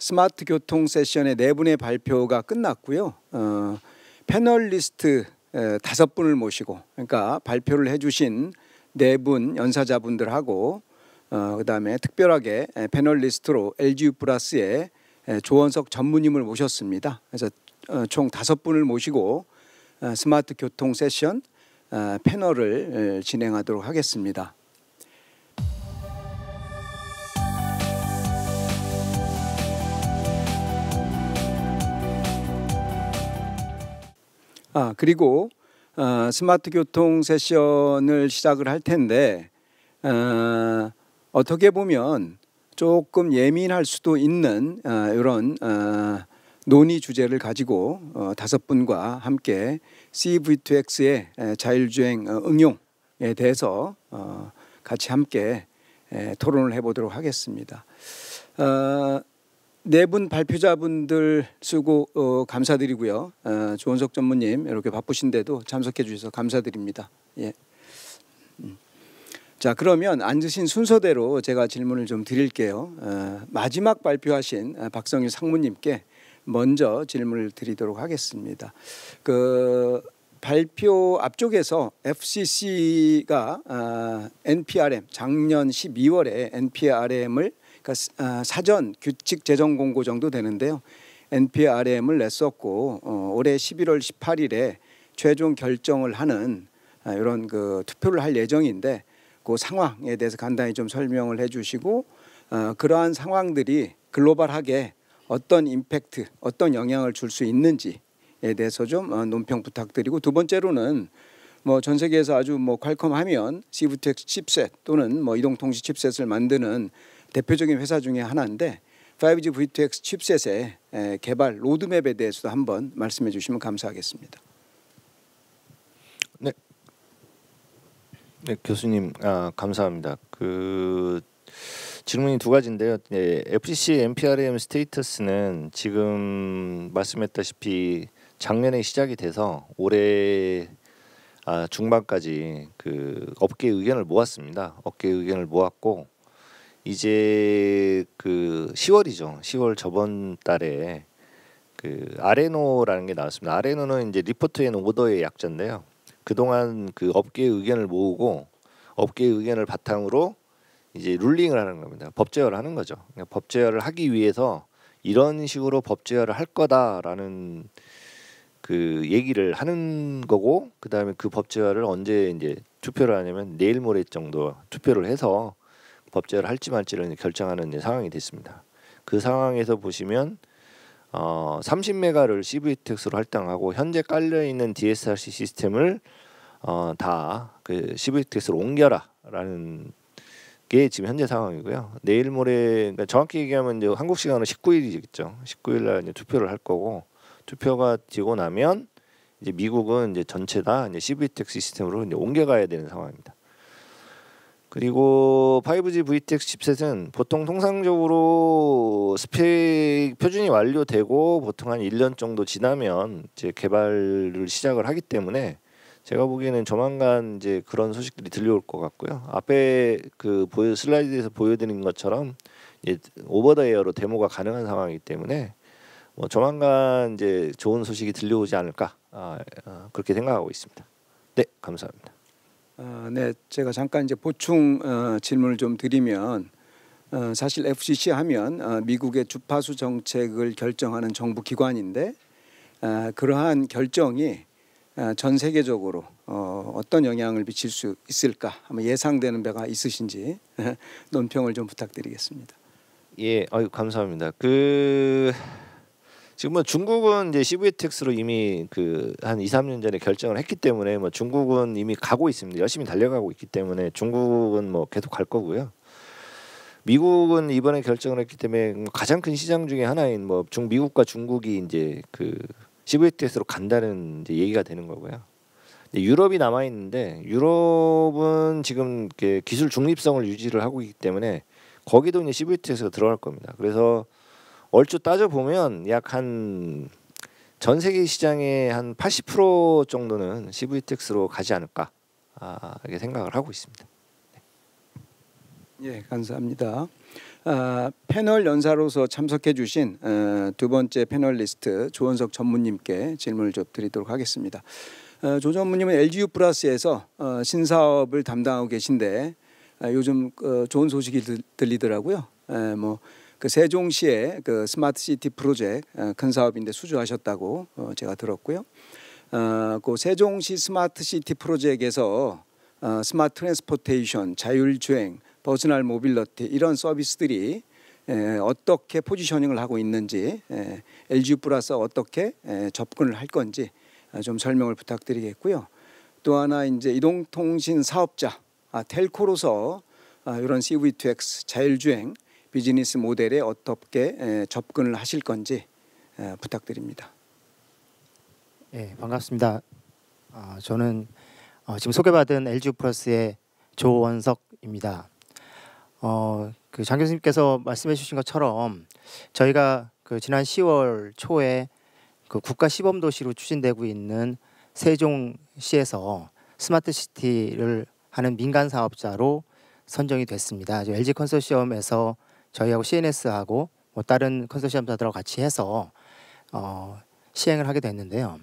스마트 교통 세션의 4분의 발표가 끝났고요. 패널리스트 5분을 모시고, 그러니까 발표를 해주신 4분 연사자분들하고 그다음에 특별하게 패널리스트로 LGU 플러스의 조원석 전무님을 모셨습니다. 그래서 총 5분을 모시고 스마트 교통 세션 패널을 진행하도록 하겠습니다. 그리고 스마트 교통 세션을 시작을 할 텐데 어떻게 보면 조금 예민할 수도 있는 이런 논의 주제를 가지고 5분과 함께 CV2X의 자율주행 응용에 대해서 같이 함께 토론을 해보도록 하겠습니다. 4분 발표자분들 수고 감사드리고요. 조원석 전무님 이렇게 바쁘신데도 참석해 주셔서 감사드립니다. 예. 자, 그러면 앉으신 순서대로 제가 질문을 좀 드릴게요. 마지막 발표하신 박성일 상무님께 먼저 질문을 드리도록 하겠습니다. 그 발표 앞쪽에서 FCC가 NPRM 작년 12월에 NPRM을 그러니까 사전 규칙 제정 공고 정도 되는데요. NPRM을 냈었고 올해 11월 18일에 최종 결정을 하는 이런 그 투표를 할 예정인데 그 상황에 대해서 간단히 좀 설명을 해주시고 그러한 상황들이 글로벌하게 어떤 임팩트, 어떤 영향을 줄 수 있는지에 대해서 좀 논평 부탁드리고, 두 번째로는 뭐 전 세계에서 아주 뭐 퀄컴 하면 CV2X 칩셋 또는 뭐 이동통신 칩셋을 만드는 대표적인 회사 중에 하나인데 5G V2X 칩셋의 개발 로드맵에 대해서도 한번 말씀해 주시면 감사하겠습니다. 네, 교수님 감사합니다. 그 질문이 2가지인데요. FCC NPRM 스테이터스는 지금 말씀했다시피 작년에 시작이 돼서 올해 중반까지 그 업계 의견을 모았습니다. 업계 의견을 모았고 이제 그 10월이죠. 10월 저번 달에 그 아레노라는 게 나왔습니다. 아레노는 이제 리포트 앤 오더의 약자인데요. 그동안 그 업계의 의견을 모으고 업계의 의견을 바탕으로 이제 룰링을 하는 겁니다. 법 제어를 하는 거죠. 그러니까 법 제어를 하기 위해서 이런 식으로 법 제어를 할 거다라는 그 얘기를 하는 거고, 그다음에 그 법 제어를 언제 이제 투표를 하냐면 내일 모레 정도 투표를 해서 법 제어를 할지 말지를 결정하는 상황이 됐습니다. 그 상황에서 보시면 30메가를 CV2X로 할당하고 현재 깔려 있는 DSRC 시스템을 다 그 CV2X로 옮겨라라는 게 지금 현재 상황이고요. 내일 모레, 그러니까 정확히 얘기하면 이제 한국 시간으로 19일이겠죠. 19일 날 이제 투표를 할 거고, 투표가 되고 나면 이제 미국은 이제 전체 다 이제 CV2X 시스템으로 이제 옮겨가야 되는 상황입니다. 그리고 5G V2X 칩셋은 보통 통상적으로 스펙 표준이 완료되고 보통 한 1년 정도 지나면 이제 개발을 시작을 하기 때문에 제가 보기에는 조만간 이제 그런 소식들이 들려올 것 같고요. 앞에 그 슬라이드에서 보여드린 것처럼 이제 오버 더 에어로 데모가 가능한 상황이기 때문에 뭐 조만간 이제 좋은 소식이 들려오지 않을까 그렇게 생각하고 있습니다. 네, 감사합니다. 네, 제가 잠깐 이제 보충 질문을 좀 드리면 사실 FCC 하면 미국의 주파수 정책을 결정하는 정부 기관인데 그러한 결정이 전 세계적으로 어떤 영향을 미칠 수 있을까 한번 예상되는 바가 있으신지 논평을 좀 부탁드리겠습니다. 예, 감사합니다. 지금 뭐 중국은 이제 CV2X로 이미 그 한 2-3년 전에 결정을 했기 때문에 뭐 중국은 이미 가고 있습니다. 열심히 달려가고 있기 때문에 중국은 뭐 계속 갈 거고요. 미국은 이번에 결정을 했기 때문에 가장 큰 시장 중에 하나인 뭐 미국과 중국이 이제 그 CV2X로 간다는 이제 얘기가 되는 거고요. 유럽이 남아 있는데 유럽은 지금 기술 중립성을 유지를 하고 있기 때문에 거기도 이제 CV2X가 들어갈 겁니다. 그래서 얼추 따져 보면 약 한 전 세계 시장의 한 80% 정도는 CV2X로 가지 않을까 이렇게 생각을 하고 있습니다. 예, 감사합니다. 패널 연사로서 참석해 주신 두 번째 패널리스트 조원석 전무님께 질문을 좀 드리도록 하겠습니다. 조 전무님은 LGU 플러스에서 신사업을 담당하고 계신데 요즘 좋은 소식이 들리더라고요. 그 세종시의 그 스마트 시티 프로젝트 큰 사업인데 수주하셨다고 제가 들었고요. 그 세종시 스마트 시티 프로젝트에서 스마트 트랜스포테이션, 자율주행, 퍼스널 모빌리티 이런 서비스들이 어떻게 포지셔닝을 하고 있는지, LG 플러스가 어떻게 접근을 할 건지 좀 설명을 부탁드리겠고요. 또 하나 이제 이동통신 사업자, 텔코로서 이런 CV2X 자율주행 비즈니스 모델에 어떻게 접근을 하실 건지 부탁드립니다. 네, 반갑습니다. 저는 지금 소개받은 LG 플러스의 조원석입니다. 그 장 교수님께서 말씀해 주신 것처럼 저희가 그 지난 10월 초에 그 국가 시범 도시로 추진되고 있는 세종시에서 스마트 시티를 하는 민간 사업자로 선정이 됐습니다. LG 컨소시엄에서 저희하고 CNS하고 다른 컨소시엄사들하고 같이 해서 시행을 하게 됐는데요.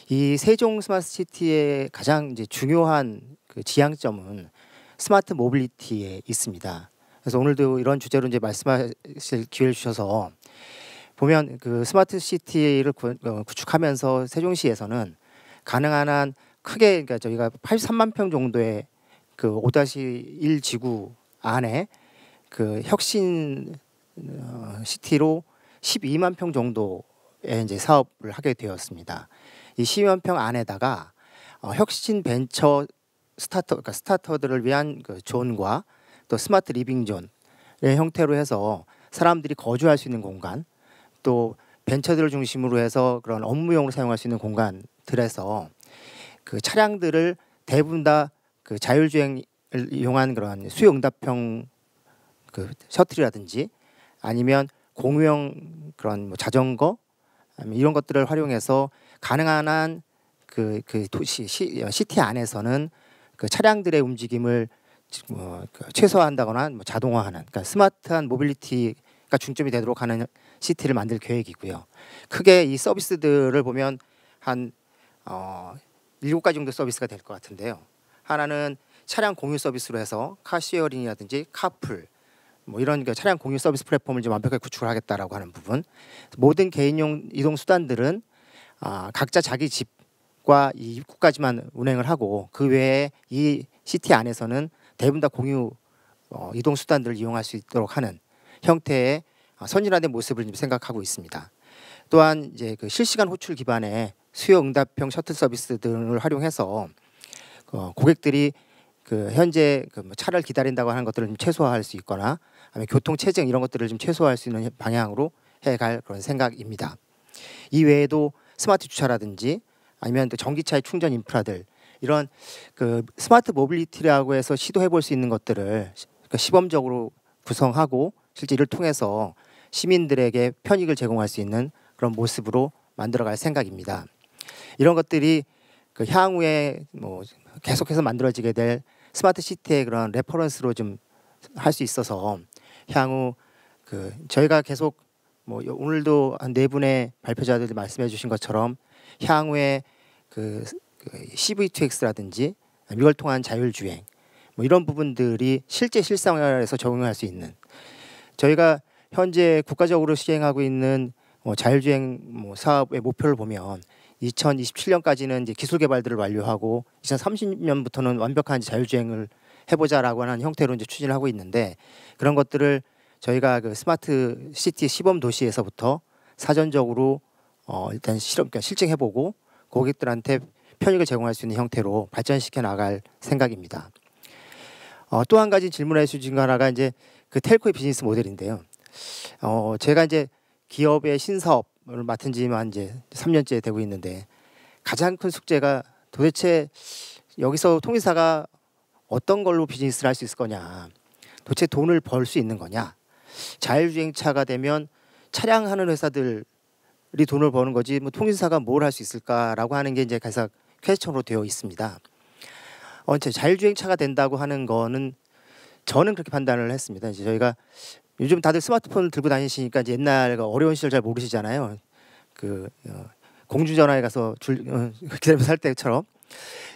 이 세종 스마트 시티의 가장 이제 중요한 그 지향점은 스마트 모빌리티에 있습니다. 그래서 오늘도 이런 주제로 이제 말씀하실 기회를 주셔서 보면 그 스마트 시티를 구축하면서 세종시에서는 가능한 한 크게 그러니까 저희가 83만 평 정도의 그 5-1 지구 안에 그 혁신 시티로 12만 평 정도의 이제 사업을 하게 되었습니다. 이 12만 평 안에다가 혁신 벤처 그러니까 스타터들을 위한 그 존과 또 스마트 리빙 존의 형태로 해서 사람들이 거주할 수 있는 공간, 또 벤처들을 중심으로 해서 그런 업무용으로 사용할 수 있는 공간들에서 그 차량들을 대부분 다 그 자율주행을 이용한 그런 수요응답형 그 셔틀이라든지 아니면 공유형 그런 뭐 자전거 이런 것들을 활용해서 가능한 한 그 도시 시티 안에서는 그 차량들의 움직임을 최소화한다거나 자동화하는, 그러니까 스마트한 모빌리티가 중점이 되도록 하는 시티를 만들 계획이고요. 크게 이 서비스들을 보면 한 7가지 정도 서비스가 될 것 같은데요. 하나는 차량 공유 서비스로 해서 카쉐어링이라든지 카풀 이런 그 차량 공유 서비스 플랫폼을 좀 완벽하게 구축을 하겠다라고 하는 부분. 모든 개인용 이동 수단들은 각자 자기 집과 이 입구까지만 운행을 하고 그 외에 이 시티 안에서는 대부분 다 공유 이동 수단들을 이용할 수 있도록 하는 형태의 선진화된 모습을 생각하고 있습니다. 또한 이제 그 실시간 호출 기반의 수요 응답형 셔틀 서비스 등을 활용해서 고객들이 그 현재 그 차를 기다린다고 하는 것들을 좀 최소화할 수 있거나 아니면 교통 체증 이런 것들을 좀 최소화할 수 있는 방향으로 해갈 그런 생각입니다. 이 외에도 스마트 주차라든지 아니면 또 전기차의 충전 인프라들 이런 그 스마트 모빌리티라고 해서 시도해 볼 수 있는 것들을 시범적으로 구성하고 실제 이를 통해서 시민들에게 편익을 제공할 수 있는 그런 모습으로 만들어갈 생각입니다. 이런 것들이 그 향후에 계속해서 만들어지게 될 스마트 시티의 그런 레퍼런스로 좀 할 수 있어서 향후 그 저희가 계속 오늘도 한 4분의 발표자들이 말씀해 주신 것처럼 향후에 그 CV2X라든지 이걸 통한 자율주행 이런 부분들이 실제 실생활에서 적용할 수 있는, 저희가 현재 국가적으로 시행하고 있는 자율주행 사업의 목표를 보면 2027년까지는 이제 기술 개발들을 완료하고 2030년부터는 완벽한 자율주행을 해보자라고 하는 형태로 이제 추진을 하고 있는데, 그런 것들을 저희가 그 스마트 시티 시범 도시에서부터 사전적으로 일단 그러니까 실증해보고 고객들한테 편익을 제공할 수 있는 형태로 발전시켜 나갈 생각입니다. 또 한 가지 질문해 주신 거 하나가 이제 그 텔코의 비즈니스 모델인데요. 제가 이제 기업의 신사업을 맡은 지만 이제 3년째 되고 있는데 가장 큰 숙제가 도대체 여기서 통일사가 어떤 걸로 비즈니스를 할 수 있을 거냐, 도대체 돈을 벌 수 있는 거냐, 자율주행차가 되면 차량하는 회사들이 돈을 버는 거지 통일사가 뭘 할 수 있을까라고 하는 게 이제 가장 퀘스천으로 되어 있습니다. 자율주행차가 된다고 하는 거는 저는 그렇게 판단을 했습니다. 이제 저희가 요즘 다들 스마트폰 들고 다니시니까 이제 옛날 어려운 시절 잘 모르시잖아요. 그 공중전화에 가서 줄 기다리면서 살 때처럼.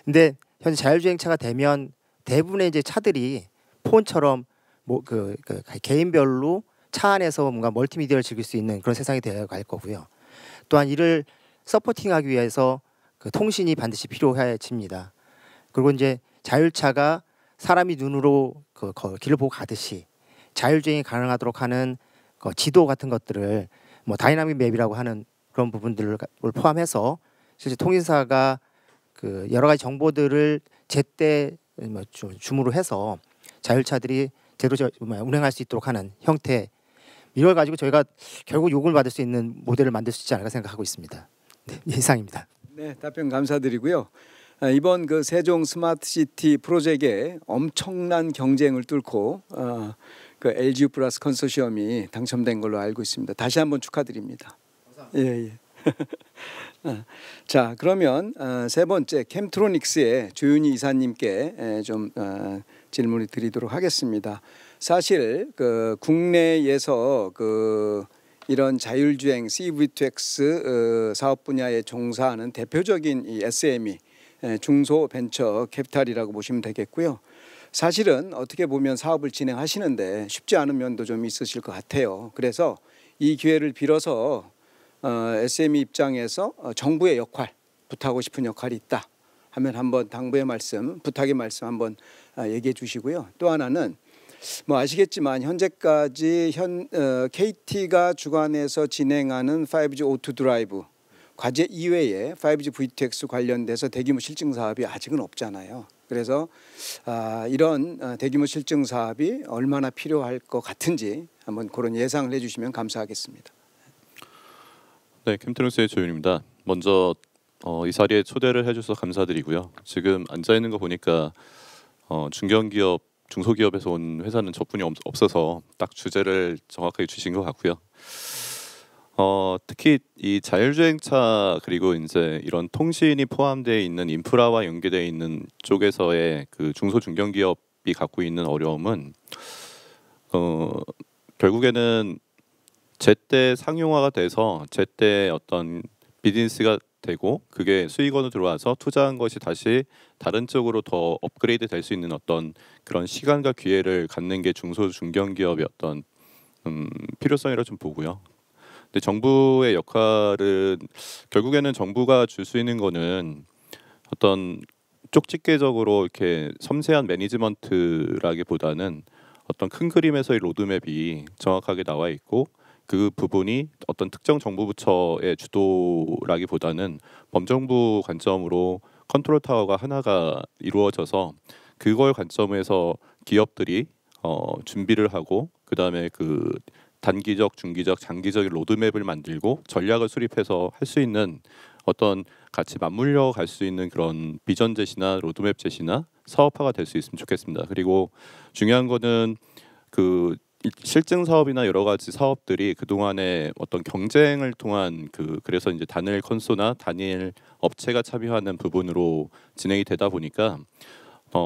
근데 현재 자율주행차가 되면 대부분의 이제 차들이 폰처럼 뭐 그 개인별로 차 안에서 뭔가 멀티미디어를 즐길 수 있는 그런 세상이 되어 갈 거고요. 또한 이를 서포팅하기 위해서 그 통신이 반드시 필요해집니다. 그리고 이제 자율차가 사람이 눈으로 그 길을 보고 가듯이 자율주행이 가능하도록 하는 지도 같은 것들을 뭐 다이나믹 맵이라고 하는 그런 부분들을 포함해서 실제 통신사가 그 여러 가지 정보들을 제때 뭐 줌으로 해서 자율차들이 제대로 운행할 수 있도록 하는 형태, 이걸 가지고 저희가 결국 요금을 받을 수 있는 모델을 만들 수 있지 않을까 생각하고 있습니다. 네, 이상입니다. 네, 답변 감사드리고요. 이번 그 세종 스마트시티 프로젝트에 엄청난 경쟁을 뚫고 그 LG 플러스 컨소시엄이 당첨된 걸로 알고 있습니다. 다시 한번 축하드립니다. 감사합니다. 예. 자, 그러면 세 번째 캠트로닉스의 조윤희 이사님께 좀 질문을 드리도록 하겠습니다. 사실 그 국내에서 그 이런 자율주행 C-V2X 사업 분야에 종사하는 대표적인 이 SME 중소벤처 캐피탈이라고 보시면 되겠고요. 사실은 어떻게 보면 사업을 진행하시는데 쉽지 않은 면도 좀 있으실 것 같아요. 그래서 이 기회를 빌어서 SME 입장에서 정부의 역할, 부탁하고 싶은 역할이 있다 하면 한번 당부의 말씀, 부탁의 말씀 한번 얘기해 주시고요. 또 하나는 뭐 아시겠지만 현재까지 KT가 주관해서 진행하는 5G O2 드라이브 과제 이외에 5G V2X 관련돼서 대규모 실증 사업이 아직은 없잖아요. 그래서 이런 대규모 실증 사업이 얼마나 필요할 것 같은지 한번 그런 예상을 해주시면 감사하겠습니다. 네, 캠트로닉스의 조윤입니다. 먼저 이 자리에 초대를 해주셔서 감사드리고요. 지금 앉아 있는 거 보니까 중견기업, 중소기업에서 온 회사는 저뿐이 없어서 딱 주제를 정확하게 주신 것 같고요. 특히 이 자율주행차 그리고 이제 이런 통신이 포함되어 있는 인프라와 연계되어 있는 쪽에서의 그 중소 중견기업이 갖고 있는 어려움은 결국에는 제때 상용화가 돼서 제때 어떤 비즈니스가 되고 그게 수익원으로 들어와서 투자한 것이 다시 다른 쪽으로 더 업그레이드 될 수 있는 어떤 그런 시간과 기회를 갖는 게 중소 중견기업의 어떤 필요성이라 좀 보고요. 근데 정부의 역할은 결국에는 정부가 줄 수 있는 거는 어떤 쪽집게적으로 이렇게 섬세한 매니지먼트라기보다는 어떤 큰 그림에서의 로드맵이 정확하게 나와 있고 그 부분이 어떤 특정 정부 부처의 주도라기보다는 범정부 관점으로 컨트롤 타워가 하나가 이루어져서 그걸 관점에서 기업들이 준비를 하고 그 다음에 그 단기적, 중기적, 장기적인 로드맵을 만들고 전략을 수립해서 할 수 있는 어떤 같이 맞물려 갈 수 있는 그런 비전 제시나 로드맵 제시나 사업화가 될 수 있으면 좋겠습니다. 그리고 중요한 거는 그 실증 사업이나 여러 가지 사업들이 그 동안에 어떤 경쟁을 통한 그래서 이제 단일 콘소나 단일 업체가 참여하는 부분으로 진행이 되다 보니까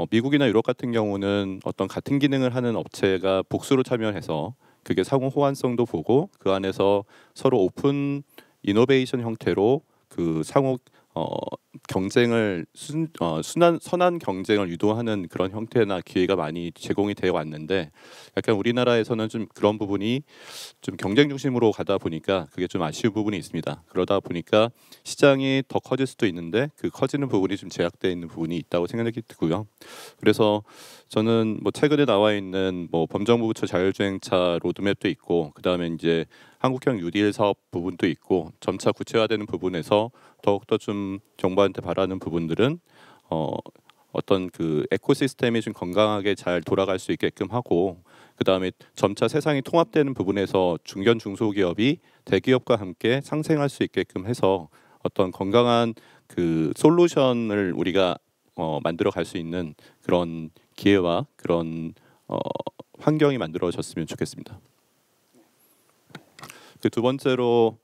미국이나 유럽 같은 경우는 어떤 같은 기능을 하는 업체가 복수로 참여해서 그게 상호 호환성도 보고 그 안에서 서로 오픈 이노베이션 형태로 그 상호 경쟁을 선한 경쟁을 유도하는 그런 형태나 기회가 많이 제공이 되어 왔는데 약간 우리나라에서는 좀 그런 부분이 좀 경쟁 중심으로 가다 보니까 그게 좀 아쉬운 부분이 있습니다. 그러다 보니까 시장이 더 커질 수도 있는데 그 커지는 부분이 좀 제약되어 있는 부분이 있다고 생각이 들고요. 그래서 저는 뭐 최근에 나와 있는 뭐 범정부 부처 자율주행차 로드맵도 있고 그 다음에 이제 한국형 뉴딜 사업 부분도 있고 점차 구체화되는 부분에서 더욱더 좀 정부한테 바라는 부분들은 어떤 그 에코시스템이 좀 건강하게 잘 돌아갈 수 있게끔 하고 그 다음에 점차 세상이 통합되는 부분에서 중견 중소기업이 대기업과 함께 상생할 수 있게끔 해서 어떤 건강한 그 솔루션을 우리가 만들어 갈 수 있는 그런 기회와 그런 환경이 만들어졌으면 좋겠습니다. 그 두 번째로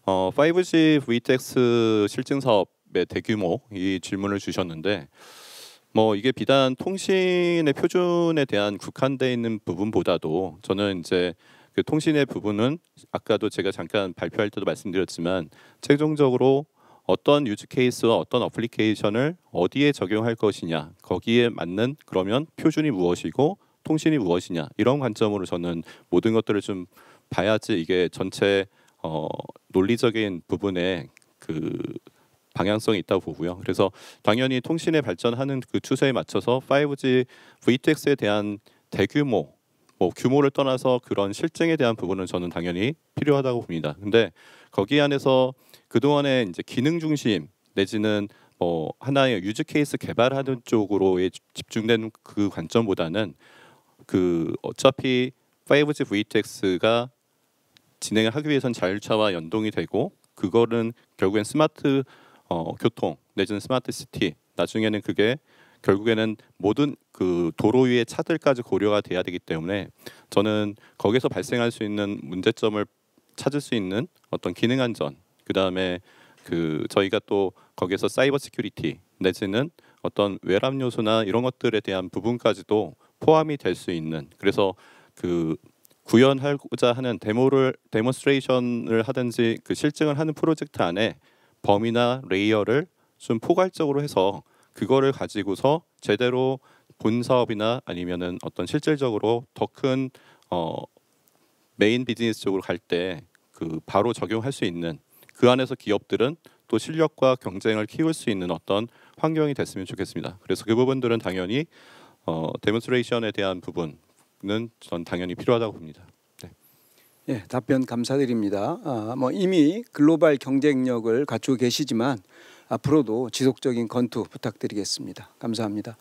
5G V2X 실증 사업의 대규모 이 질문을 주셨는데 뭐 이게 비단 통신의 표준에 대한 국한되어 있는 부분보다도 저는 이제 그 통신의 부분은 아까도 제가 잠깐 발표할 때도 말씀드렸지만 최종적으로 어떤 유즈 케이스와 어떤 어플리케이션을 어디에 적용할 것이냐, 거기에 맞는 그러면 표준이 무엇이고 통신이 무엇이냐, 이런 관점으로 저는 모든 것들을 좀 봐야지 이게 전체 논리적인 부분에 그 방향성이 있다고 보고요. 그래서 당연히 통신의 발전하는 그 추세에 맞춰서 5G V2X에 대한 대규모, 뭐 규모를 떠나서 그런 실증에 대한 부분은 저는 당연히 필요하다고 봅니다. 근데 거기 안에서 그동안에 이제 기능 중심 내지는 뭐 하나의 유즈 케이스 개발하는 쪽으로에 집중된 그 관점보다는 그 어차피 5G V2X가 진행을 하기 위해선 자율차와 연동이 되고 그거는 결국엔 스마트 교통 내지는 스마트 시티, 나중에는 그게 결국에는 모든 그 도로 위의 차들까지 고려가 돼야 되기 때문에 저는 거기서 발생할 수 있는 문제점을 찾을 수 있는 어떤 기능 안전, 그 다음에 그 저희가 또 거기에서 사이버 시큐리티 내지는 어떤 외람 요소나 이런 것들에 대한 부분까지도 포함이 될 수 있는, 그래서 그 구현하고자 하는 데몬스트레이션을 하든지 그 실증을 하는 프로젝트 안에 범위나 레이어를 좀 포괄적으로 해서 그거를 가지고서 제대로 본 사업이나 아니면은 어떤 실질적으로 더 큰 메인 비즈니스 쪽으로 갈 때 그 바로 적용할 수 있는, 그 안에서 기업들은 또 실력과 경쟁을 키울 수 있는 어떤 환경이 됐으면 좋겠습니다. 그래서 그 부분들은 당연히 데몬스트레이션에 대한 부분은 전 당연히 필요하다고 봅니다. 네. 예, 답변 감사드립니다. 뭐 이미 글로벌 경쟁력을 갖추고 계시지만 앞으로도 지속적인 건투 부탁드리겠습니다. 감사합니다.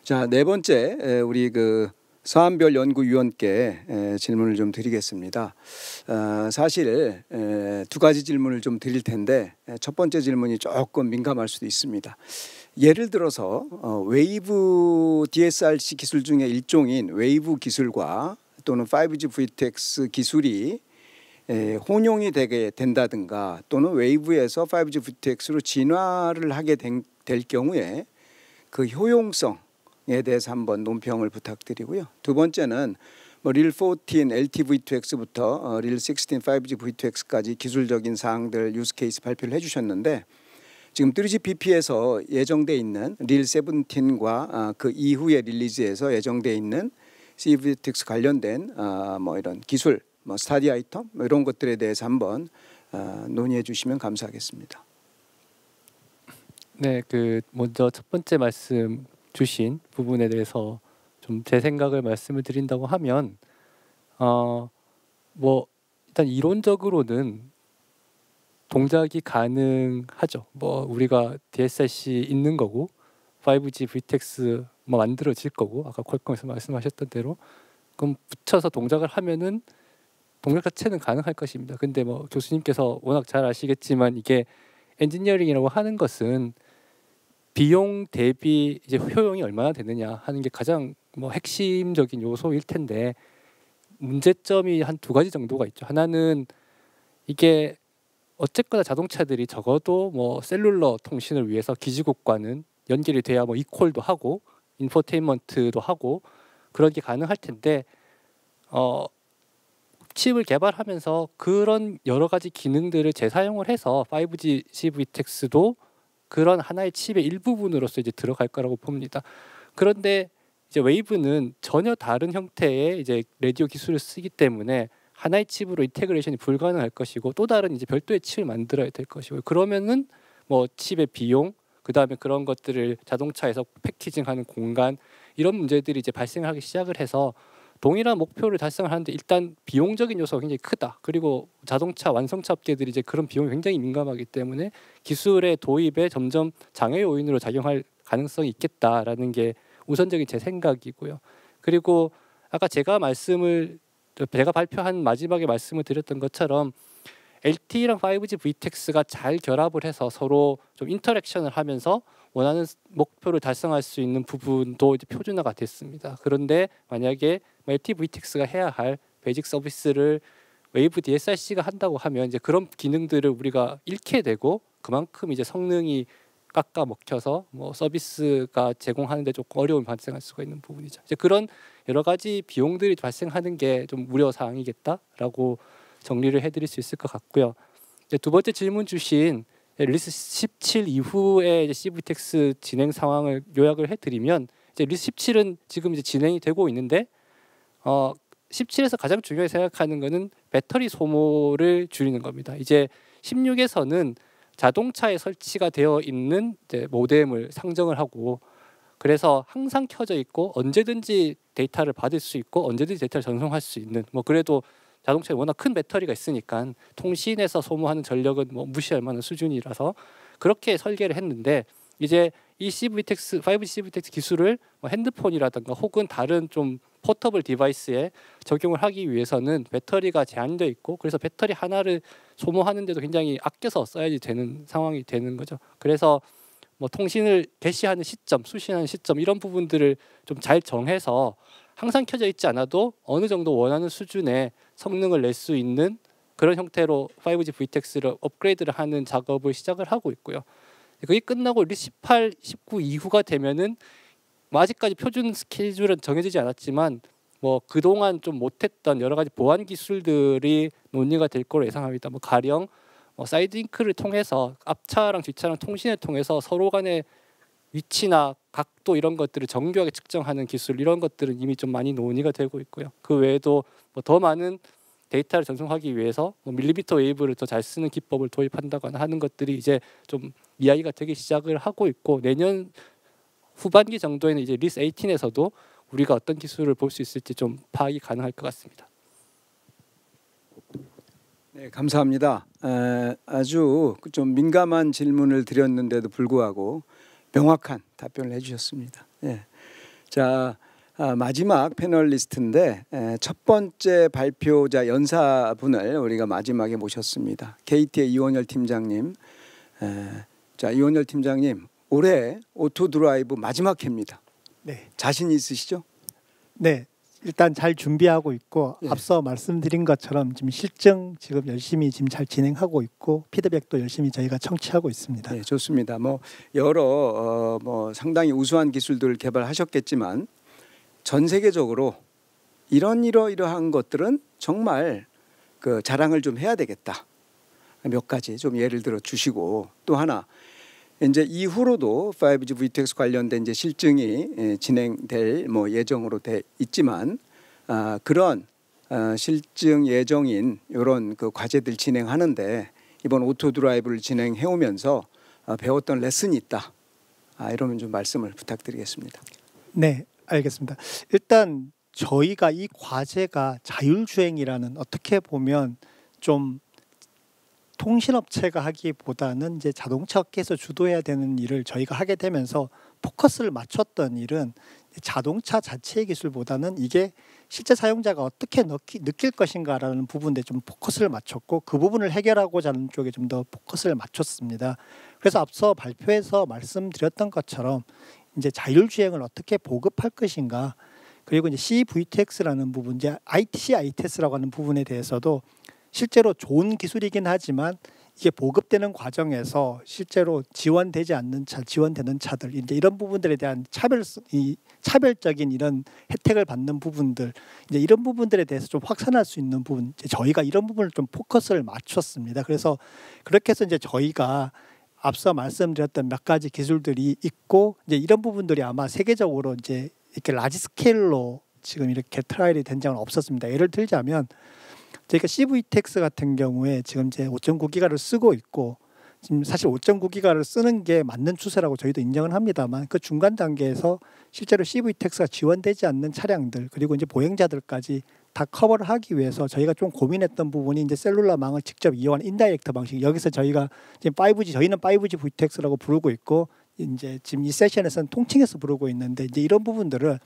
자, 네 번째 우리 그 서한별 연구위원께 질문을 좀 드리겠습니다. 사실 두 가지 질문을 좀 드릴 텐데 첫 번째 질문이 조금 민감할 수도 있습니다. 예를 들어서 웨이브 DSRC 기술 중에 일종인 웨이브 기술과 또는 5G V2X 기술이 혼용이 되게 된다든가 또는 웨이브에서 5G V2X로 진화를 하게 될 경우에 그 효용성에 대해서 한번 논평을 부탁드리고요. 두 번째는 뭐 릴 14 LT V2X부터 릴 16 5G V2X까지 기술적인 사항들 유스 케이스 발표를 해주셨는데 지금 3GPP에서 예정돼 있는 릴 17과 그 이후의 릴리즈에서 예정돼 있는 CV2X 관련된 뭐 이런 기술, 뭐 스타디 아이템 뭐 이런 것들에 대해서 한번 논의해 주시면 감사하겠습니다. 네, 그 먼저 첫 번째 말씀 주신 부분에 대해서 좀 제 생각을 말씀을 드린다고 하면 뭐 일단 이론적으로는 동작이 가능하죠. 뭐 우리가 DSRC 있는 거고 5G VTX 뭐 만들어질 거고 아까 퀄컴에서 말씀하셨던 대로 그럼 붙여서 동작을 하면은 동작 자체는 가능할 것입니다. 근데 뭐 교수님께서 워낙 잘 아시겠지만 이게 엔지니어링이라고 하는 것은 비용 대비 이제 효용이 얼마나 되느냐 하는 게 가장 뭐 핵심적인 요소일 텐데 문제점이 한 두 가지 정도가 있죠. 하나는 이게 어쨌거나 자동차들이 적어도 뭐 셀룰러 통신을 위해서 기지국과는 연결이 돼야 뭐 이콜도 하고 인포테인먼트도 하고 그런 게 가능할 텐데 칩을 개발하면서 그런 여러 가지 기능들을 재사용을 해서 5G CVTX도 그런 하나의 칩의 일부분으로서 이제 들어갈 거라고 봅니다. 그런데 이제 웨이브는 전혀 다른 형태의 이제 라디오 기술을 쓰기 때문에 하나의 칩으로 인테그레이션이 불가능할 것이고 또 다른 이제 별도의 칩을 만들어야 될 것이고 그러면은 뭐 칩의 비용 그다음에 그런 것들을 자동차에서 패키징하는 공간 이런 문제들이 이제 발생하기 시작을 해서 동일한 목표를 달성하는데 일단 비용적인 요소가 굉장히 크다. 그리고 자동차 완성차 업계들이 이제 그런 비용이 굉장히 민감하기 때문에 기술의 도입에 점점 장애 요인으로 작용할 가능성이 있겠다라는 게 우선적인 제 생각이고요. 그리고 아까 제가 발표한 마지막에 말씀을 드렸던 것처럼 LTE랑 5G VTX가 잘 결합을 해서 서로 좀 인터랙션을 하면서 원하는 목표를 달성할 수 있는 부분도 이제 표준화가 됐습니다. 그런데 만약에 LTE VTX가 해야 할 베이직 서비스를 웨이브 DSRC가 한다고 하면 이제 그런 기능들을 우리가 잃게 되고 그만큼 이제 성능이 깎아 먹혀서 뭐 서비스가 제공하는데 조금 어려움이 발생할 수가 있는 부분이죠. 이제 그런 여러 가지 비용들이 발생하는 게 좀 우려 사항이겠다라고 정리를 해드릴 수 있을 것 같고요. 이제 두 번째 질문 주신 릴리스 17 이후에 이제 CVTX 진행 상황을 요약을 해드리면 이제 릴리스 17은 지금 이제 진행이 되고 있는데 17에서 가장 중요하게 생각하는 것은 배터리 소모를 줄이는 겁니다. 이제 16에서는 자동차에 설치가 되어 있는 이제 모뎀을 상정을 하고 그래서 항상 켜져 있고 언제든지 데이터를 받을 수 있고 언제든지 데이터를 전송할 수 있는 뭐 그래도 자동차에 워낙 큰 배터리가 있으니까 통신에서 소모하는 전력은 뭐 무시할 만한 수준이라서 그렇게 설계를 했는데 이제 이 CVTX, 5G CVTX 기술을 뭐 핸드폰이라든가 혹은 다른 좀 포터블 디바이스에 적용을 하기 위해서는 배터리가 제한되어 있고 그래서 배터리 하나를 소모하는데도 굉장히 아껴서 써야지 되는 상황이 되는 거죠. 그래서 뭐 통신을 개시하는 시점, 수신하는 시점 이런 부분들을 좀 잘 정해서 항상 켜져 있지 않아도 어느 정도 원하는 수준의 성능을 낼 수 있는 그런 형태로 5G VTX를 업그레이드를 하는 작업을 시작을 하고 있고요. 그게 끝나고 릴리스 18, 19 이후가 되면은 뭐 아직까지 표준 스케줄은 정해지지 않았지만 뭐 그동안 좀 못했던 여러 가지 보안 기술들이 논의가 될 거로 예상합니다. 뭐 가령 뭐 사이드링크를 통해서 앞차랑 뒷차랑 통신을 통해서 서로 간의 위치나 각도 이런 것들을 정교하게 측정하는 기술 이런 것들은 이미 좀 많이 논의가 되고 있고요. 그 외에도 뭐 더 많은 데이터를 전송하기 위해서 뭐 밀리미터 웨이브를 더 잘 쓰는 기법을 도입한다거나 하는 것들이 이제 좀 이야기가 되기 시작을 하고 있고 내년 후반기 정도에는 이제 릴리스 18에서도 우리가 어떤 기술을 볼 수 있을지 좀 파악이 가능할 것 같습니다. 네, 감사합니다. 아주 좀 민감한 질문을 드렸는데도 불구하고 명확한 답변을 해주셨습니다. 네. 자, 마지막 패널리스트인데 첫 번째 발표자 연사분을 우리가 마지막에 모셨습니다. KT의 이원열 팀장님. 자, 이원열 팀장님, 올해 오토드라이브 마지막 해입니다. 네. 자신 있으시죠? 네. 일단 잘 준비하고 있고 예. 앞서 말씀드린 것처럼 지금 실증 지금 열심히 지금 잘 진행하고 있고 피드백도 열심히 저희가 청취하고 있습니다. 네, 좋습니다. 뭐 여러 뭐 상당히 우수한 기술들을 개발하셨겠지만 전 세계적으로 이러이러한 것들은 정말 그 자랑을 좀 해야 되겠다. 몇 가지 좀 예를 들어 주시고 또 하나 이제 이후로도 5G VTX 관련된 이제 실증이 진행될 뭐 예정으로 돼 있지만 그런 실증 예정인 이런 그 과제들 진행하는데 이번 오토 드라이브를 진행해 오면서 배웠던 레슨이 있다. 이러면 좀 말씀을 부탁드리겠습니다. 네, 알겠습니다. 일단 저희가 이 과제가 자율주행이라는 어떻게 보면 좀 통신업체가 하기보다는 이제 자동차 업계에서 주도해야 되는 일을 저희가 하게 되면서 포커스를 맞췄던 일은 자동차 자체의 기술보다는 이게 실제 사용자가 어떻게 느낄 것인가라는 부분에 좀 포커스를 맞췄고 그 부분을 해결하고자 하는 쪽에 좀 더 포커스를 맞췄습니다. 그래서 앞서 발표에서 말씀드렸던 것처럼 이제 자율주행을 어떻게 보급할 것인가 그리고 이제 CVTX라는 부분, 이제 ITS라고 하는 부분에 대해서도 실제로 좋은 기술이긴 하지만 이게 보급되는 과정에서 실제로 지원되지 않는 차, 지원되는 차들 이제 이런 부분들에 대한 차별적인 이런 혜택을 받는 부분들 이제 이런 부분들에 대해서 좀 확산할 수 있는 부분 이제 저희가 이런 부분을 좀 포커스를 맞췄습니다. 그래서 그렇게 해서 이제 저희가 앞서 말씀드렸던 몇 가지 기술들이 있고 이제 이런 부분들이 아마 세계적으로 이제 이렇게 라지 스케일로 지금 이렇게 트라이얼이 된 적은 없었습니다. 예를 들자면 저희가 CVTX 같은 경우에 지금 이제 5.9기가를 쓰고 있고 지금 사실 5.9기가를 쓰는 게 맞는 추세라고 저희도 인정을 합니다만 그 중간 단계에서 실제로 CVTX가 지원되지 않는 차량들 그리고 이제 보행자들까지 다 커버를 하기 위해서 저희가 좀 고민했던 부분이 이제 셀룰라망을 직접 이용한 인다이렉트 방식 여기서 저희가 지금 5G 저희는 5G VTX라고 부르고 있고 이제 지금 이 세션에서는 통칭해서 부르고 있는데 이제 이런 부분들을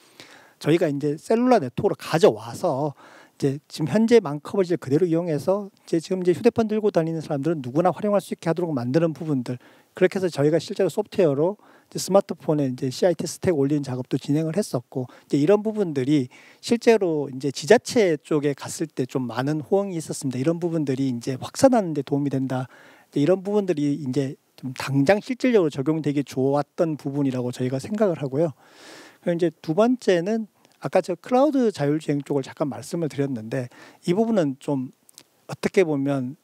저희가 이제 셀룰라 네트워크로 가져와서 이제 지금 현재 망 커버지를 그대로 이용해서 지금 휴대폰 들고 다니는 사람들은 누구나 활용할 수 있게 하도록 만드는 부분들 그렇게 해서 저희가 실제로 소프트웨어로 이제 스마트폰에 이제 CIT 스택 올리는 작업도 진행을 했었고 이제 이런 부분들이 실제로 이제 지자체 쪽에 갔을 때 좀 많은 호응이 있었습니다. 이런 부분들이 이제 확산하는 데 도움이 된다. 이제 이런 부분들이 이제 좀 당장 실질적으로 적용되기 좋았던 부분이라고 저희가 생각을 하고요. 그리고 이제 두 번째는 아까 저 클라우드 자율주행 쪽을 잠깐 말씀을 드렸는데 이 부분은 좀 어떻게 보면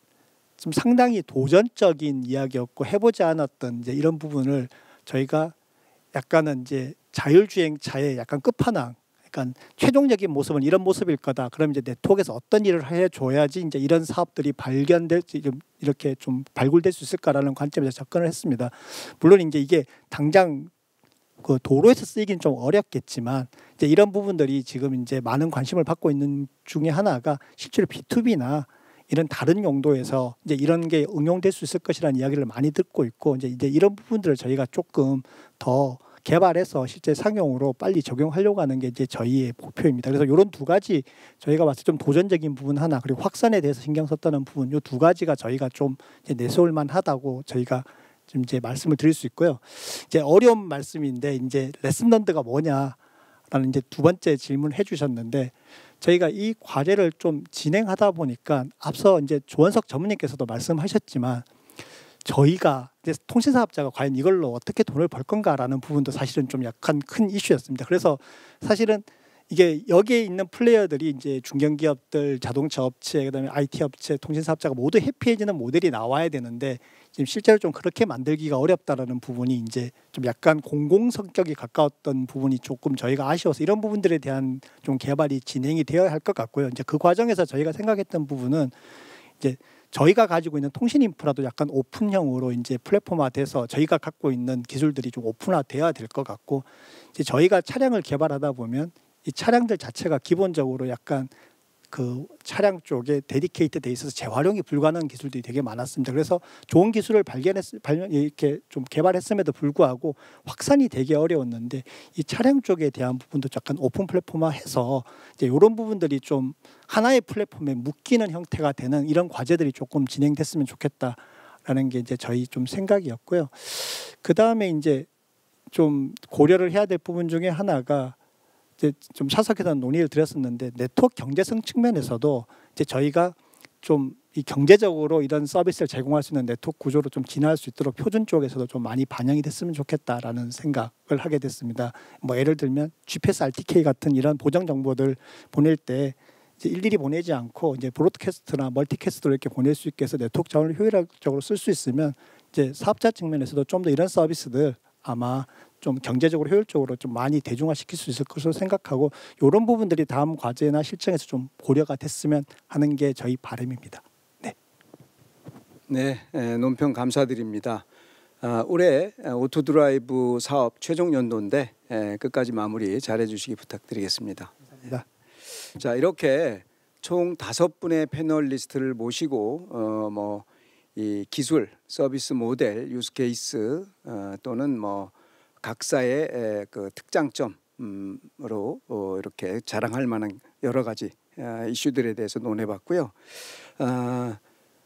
좀 상당히 도전적인 이야기였고 해보지 않았던 이제 이런 부분을 저희가 약간은 이제 자율주행차의 약간 끝판왕, 약간 최종적인 모습은 이런 모습일 거다. 그럼 이제 네트워크에서 어떤 일을 해줘야지 이제 이런 사업들이 이렇게 좀 발굴될 수 있을까라는 관점에서 접근을 했습니다. 물론 이제 이게 당장 그 도로에서 쓰이긴 좀 어렵겠지만 이제 이런 부분들이 지금 이제 많은 관심을 받고 있는 중에 하나가 실제로 B2B나 이런 다른 용도에서 이제 이런 게 응용될 수 있을 것이라는 이야기를 많이 듣고 있고 이제 이런 부분들을 저희가 조금 더 개발해서 실제 상용으로 빨리 적용하려고 하는 게 이제 저희의 목표입니다. 그래서 이런 두 가지 저희가 봤을 때 좀 도전적인 부분 하나 그리고 확산에 대해서 신경 썼다는 부분 이 두 가지가 저희가 좀 이제 내세울 만하다고 저희가 지금 이제 말씀을 드릴 수 있고요. 이제 어려운 말씀인데 이제 레슨런드가 뭐냐라는 이제 두 번째 질문을 해주셨는데 저희가 이 과제를 좀 진행하다 보니까 앞서 이제 조원석 전무님께서도 말씀하셨지만 저희가 이제 통신사업자가 과연 이걸로 어떻게 돈을 벌 건가라는 부분도 사실은 좀 약간 큰 이슈였습니다. 그래서 사실은 이게 여기에 있는 플레이어들이 이제 중견기업들, 자동차 업체, 그다음에 IT 업체, 통신사업자가 모두 해피해지는 모델이 나와야 되는데 지금 실제로 좀 그렇게 만들기가 어렵다라는 부분이 이제 좀 약간 공공 성격이 가까웠던 부분이 조금 저희가 아쉬워서 이런 부분들에 대한 좀 개발이 진행이 되어야 할 것 같고요. 이제 그 과정에서 저희가 생각했던 부분은 이제 저희가 가지고 있는 통신 인프라도 약간 오픈형으로 이제 플랫폼화돼서 저희가 갖고 있는 기술들이 좀 오픈화돼야 될 것 같고 이제 저희가 차량을 개발하다 보면 이 차량들 자체가 기본적으로 약간 그 차량 쪽에 데디케이트 돼 있어서 재활용이 불가능한 기술들이 되게 많았습니다. 그래서 좋은 기술을 이렇게 좀 개발했음에도 불구하고 확산이 되게 어려웠는데 이 차량 쪽에 대한 부분도 약간 오픈 플랫폼화해서 이제 이런 부분들이 좀 하나의 플랫폼에 묶이는 형태가 되는 이런 과제들이 조금 진행됐으면 좋겠다라는 게 이제 저희 좀 생각이었고요. 그 다음에 이제 좀 고려를 해야 될 부분 중에 하나가 이제 좀 사석에서 논의를 드렸었는데 네트워크 경제성 측면에서도 이제 저희가 좀 이 경제적으로 이런 서비스를 제공할 수 있는 네트워크 구조로 좀 진화할 수 있도록 표준 쪽에서도 좀 많이 반영이 됐으면 좋겠다라는 생각을 하게 됐습니다. 뭐 예를 들면 GPS RTK 같은 이런 보정 정보들 보낼 때 이제 일일이 보내지 않고 이제 브로드캐스트나 멀티캐스트로 이렇게 보낼 수 있게 해서 네트워크 자원을 효율적으로 쓸 수 있으면 이제 사업자 측면에서도 좀 더 이런 서비스들 아마 좀 경제적으로 효율적으로 좀 많이 대중화시킬 수 있을 것으로 생각하고 이런 부분들이 다음 과제나 실정에서 좀 고려가 됐으면 하는 게 저희 바람입니다. 네, 논평 감사드립니다. 올해 오토드라이브 사업 최종 연도인데 끝까지 마무리 잘해주시기 부탁드리겠습니다. 감사합니다. 자, 이렇게 총 5분의 패널리스트를 모시고 뭐 이 기술, 서비스 모델, 유스 케이스 또는 뭐 각사의 그 특장점으로 이렇게 자랑할 만한 여러 가지 이슈들에 대해서 논해봤고요.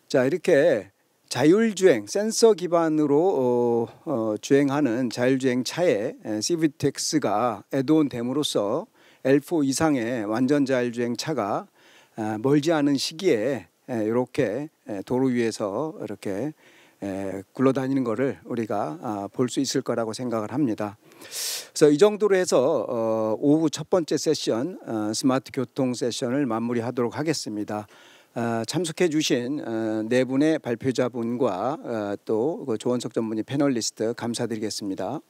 자, 이렇게 자율주행 센서 기반으로 주행하는 자율주행 차에 CVTX가 애드온 됨으로써 L4 이상의 완전 자율주행 차가 멀지 않은 시기에 이렇게 도로 위에서 이렇게 굴러다니는 것을 우리가 볼 수 있을 거라고 생각을 합니다. 그래서 이 정도로 해서 오후 첫 번째 세션 스마트 교통 세션을 마무리하도록 하겠습니다. 참석해 주신 네 분의 발표자분과 또 그 조원석 전문의 패널리스트 감사드리겠습니다.